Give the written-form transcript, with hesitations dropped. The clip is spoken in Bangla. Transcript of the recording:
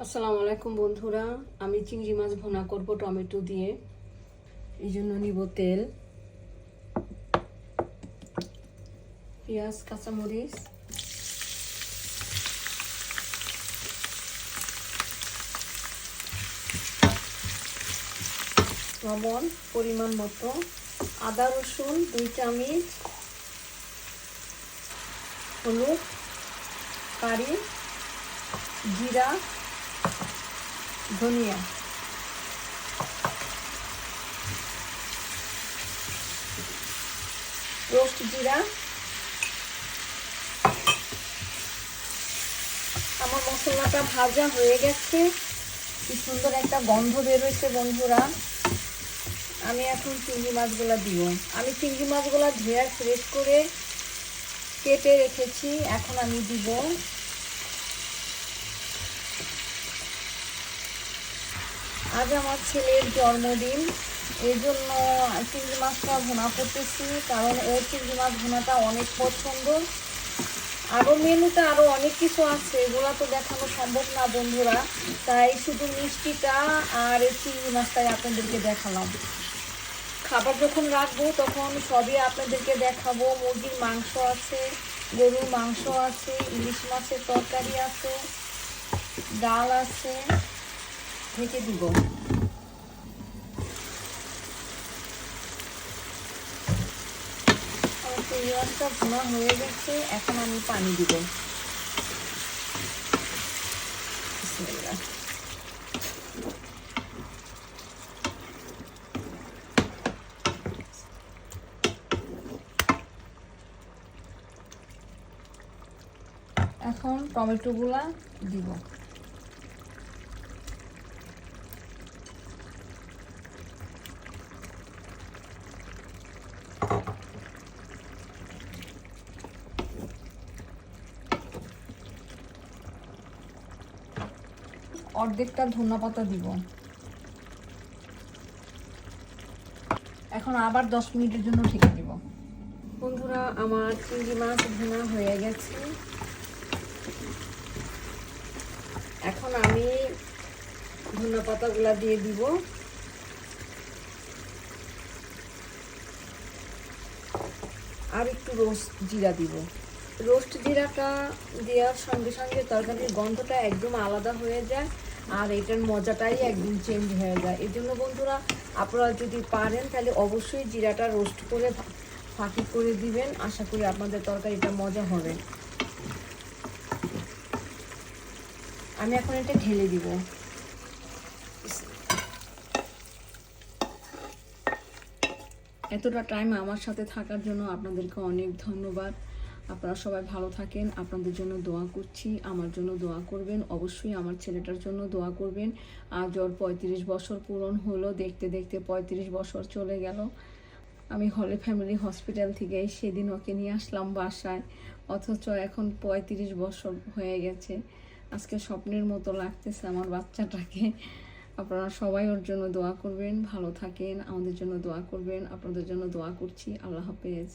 আসসালামু আলাইকুম বন্ধুরা, আমি চিংড়ি মাছ ভুনা করব টমেটো দিয়ে। এই জন্য নিব তেল, পেঁয়াজ, কাঁচামরিচ, লবণ পরিমাণ মতো, আদা রসুন 2 চামচ, হলুদ, কারি, জিরা, ধনিয়া, রোস্ট জিরা। আমার মশলাটা ভাজা হয়ে গেছে, কি সুন্দর একটা গন্ধ বেরোচ্ছে বন্ধুরা। আমি এখন চিংড়ি মাছগুলো দিব। আমি চিংড়ি মাছগুলো ধুয়ে ফ্রেশ করে কেটে রেখেছি, এখন আমি দিব। আজ আমার ছেলের জন্মদিন, এই জন্য চিংড়ি মাছটা ভুনা করতেছি, কারণ ওর চিংড়ি মাছ ভুনাটা অনেক পছন্দ। আরও মেনুতে আরও অনেক কিছু আছে, এগুলো তো দেখানো সম্ভব না বন্ধুরা, তাই শুধু মিষ্টিটা আর চিংড়ি মাছটাই আপনাদেরকে দেখালাম। খাবার যখন রাখবো তখন সবই আপনাদেরকে দেখাবো। মুরগির মাংস আছে, গরুর মাংস আছে, ইলিশ মাছের তরকারি আছে, ডাল আছে, ঢেকে দিব। চিংড়ি মাছটা ভুনা হয়ে গেছে, এখন আমি পানি দিব। এখন টমেটোগুলা দিব। অর্ধেকটা ধনিয়া পাতা দিব। এখন আবার 10 মিনিটের জন্য ঢেকে দিব। বন্ধুরা, আমার চিংড়ি মাছ ভুনা হয়ে গেছে, এখন আমি ধনিয়া পাতাগুলা দিয়ে দিব। আর একটু রোস্ট জিরা দিব। রোস্ট জিরাটা দেওয়ার সঙ্গে সঙ্গে তরকারির গন্ধটা একদম আলাদা হয়ে যায়, আর এটার মজাটাই একদম চেঞ্জ হয়ে যায়। এই জন্য বন্ধুরা, আপনারা যদি পারেন তাহলে অবশ্যই জিরাটা রোস্ট করে ফাঁকি করে দিবেন। আশা করি আপনাদের তরকারিটা মজা হবে। আমি এখন এটা ঢেলে দিব। এতটা টাইম আমার সাথে থাকার জন্য আপনাদেরকে অনেক ধন্যবাদ। আপনারা সবাই ভালো থাকেন, আপনাদের জন্য দোয়া করছি, আমার জন্য দোয়া করবেন, অবশ্যই আমার ছেলেটার জন্য দোয়া করবেন। আজ ওর 35 বছর পূরণ হলো, দেখতে দেখতে 35 বছর চলে গেল। আমি হলে ফ্যামিলি হসপিটাল থেকে সেদিন ওকে নিয়ে আসলাম বাসায়, অথচ এখন 35 বছর হয়ে গেছে। আজকে স্বপ্নের মতো লাগতেছে আমার বাচ্চাটাকে। আপনারা সবাই ওর জন্য দোয়া করবেন, ভালো থাকেন, আমাদের জন্য দোয়া করবেন, আপনাদের জন্য দোয়া করছি। আল্লাহ হাফেজ।